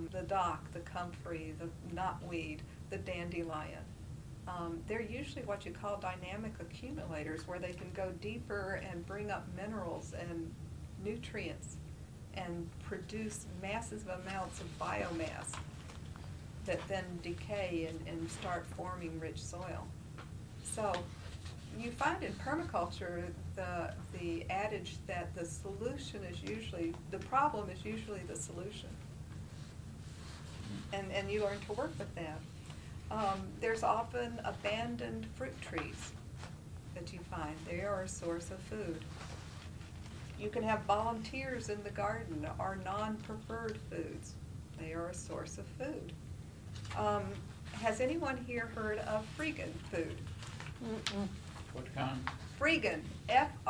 the dock, the comfrey, the knotweed, the dandelion. They're usually what you call dynamic accumulators, where they can go deeper and bring up minerals and nutrients and produce massive amounts of biomass that then decay and start forming rich soil. So you find in permaculture the adage that the solution is usually, the problem is usually the solution. And you learn to work with that. There's often abandoned fruit trees that you find. They are a source of food. You can have volunteers in the garden or non-preferred foods. They are a source of food. Has anyone here heard of freegan food? Mm-mm. What kind? Freegan, F-R-E-E-G-A-N.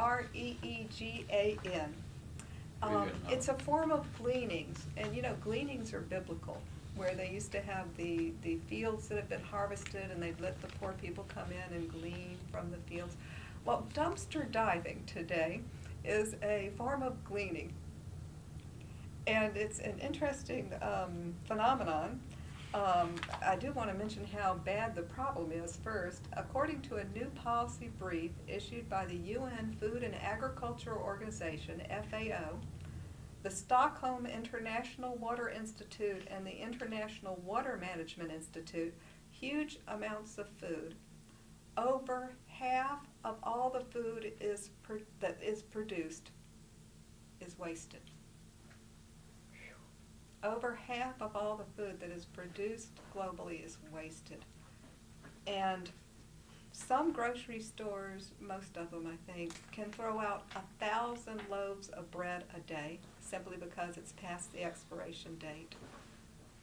It's a form of gleanings, and you know, gleanings are biblical, where they used to have the fields that have been harvested and they'd let the poor people come in and glean from the fields. Well, dumpster diving today is a form of gleaning. And it's an interesting phenomenon. I do want to mention how bad the problem is first. According to a new policy brief issued by the UN Food and Agriculture Organization, FAO, the Stockholm International Water Institute and the International Water Management Institute, huge amounts of food. Over half of all the food that is produced is wasted. Over half of all the food that is produced globally is wasted. And some grocery stores, most of them I think, can throw out 1,000 loaves of bread a day simply because it's past the expiration date.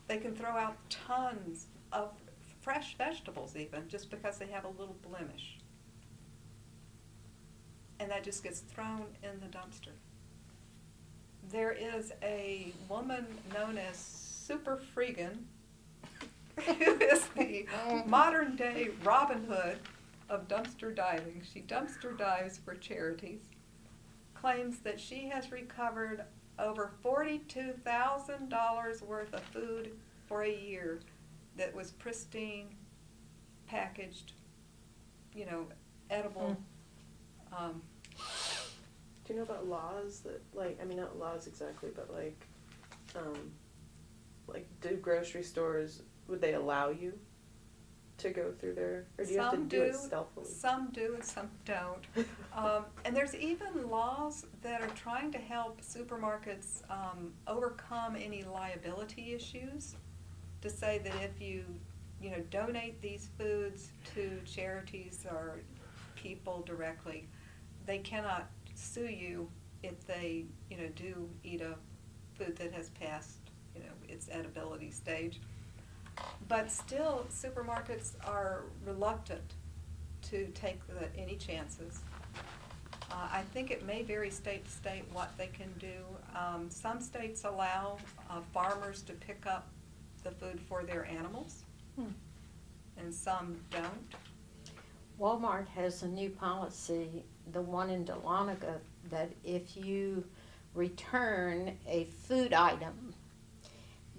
They can throw out tons of fresh vegetables even just because they have a little blemish. And that just gets thrown in the dumpster. There is a woman known as Super Freegan who is the modern day Robin Hood of dumpster diving. She dumpster dives for charities, claims that she has recovered over $42,000 worth of food for a year that was pristine, packaged, you know, edible. Do you know about laws that, like, I mean, not laws exactly, but like do grocery stores, would they allow you to go through there? Or do you have to do it stealthily? Some do and some don't. And there's even laws that are trying to help supermarkets overcome any liability issues, to say that if you donate these foods to charities or people directly, they cannot sue you if they do eat a food that has passed its edibility stage. But still, supermarkets are reluctant to take any chances. I think it may vary state to state what they can do. Some states allow farmers to pick up the food for their animals, and some don't. Walmart has a new policy, the one in Dahlonega, that if you return a food item,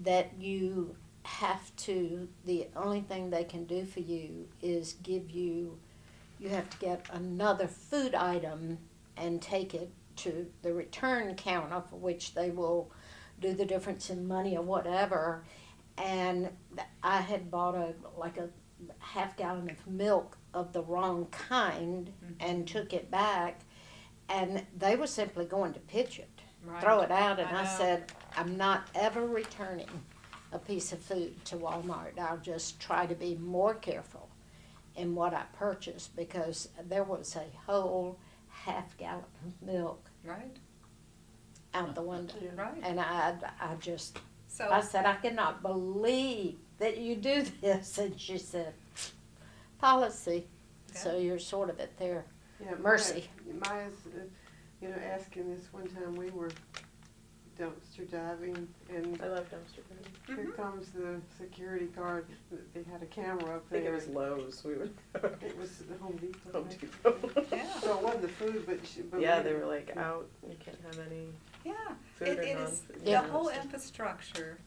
that you have to, the only thing they can do for you is give you have to get another food item and take it to the return counter, for which they will do the difference in money or whatever. And I had bought a half gallon of milk of the wrong kind and took it back, and they were simply going to pitch it, throw it out, and I said, I'm not ever returning a piece of food to Walmart. I'll just try to be more careful in what I purchase, because there was a whole half gallon of milk out the window. And I said, I cannot believe that you do this. And she said, policy. Yeah. So you're sort of at their mercy. Maya's, asking this one time we were dumpster diving, and I love dumpster diving. Here comes the security guard. They had a camera up there. I think it was Lowe's. We would. It was the Home Depot. Home Depot. So it wasn't the food, but they were like out. You can't have any. Yeah, food it or is non-food. the whole infrastructure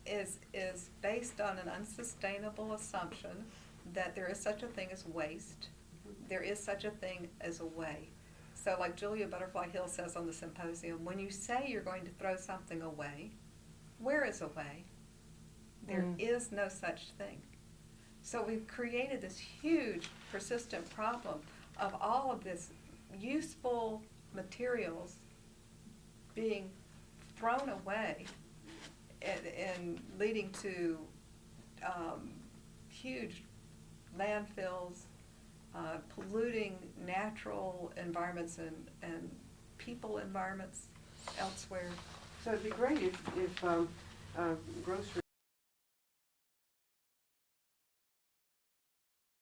is based on an unsustainable assumption that there is such a thing as waste, there is such a thing as a way. So like Julia Butterfly Hill says on the symposium, when you say you're going to throw something away, where is away? There is no such thing. So we've created this huge persistent problem of all of this useful materials being thrown away and leading to huge landfills, polluting natural environments and people environments elsewhere. So it'd be great if grocers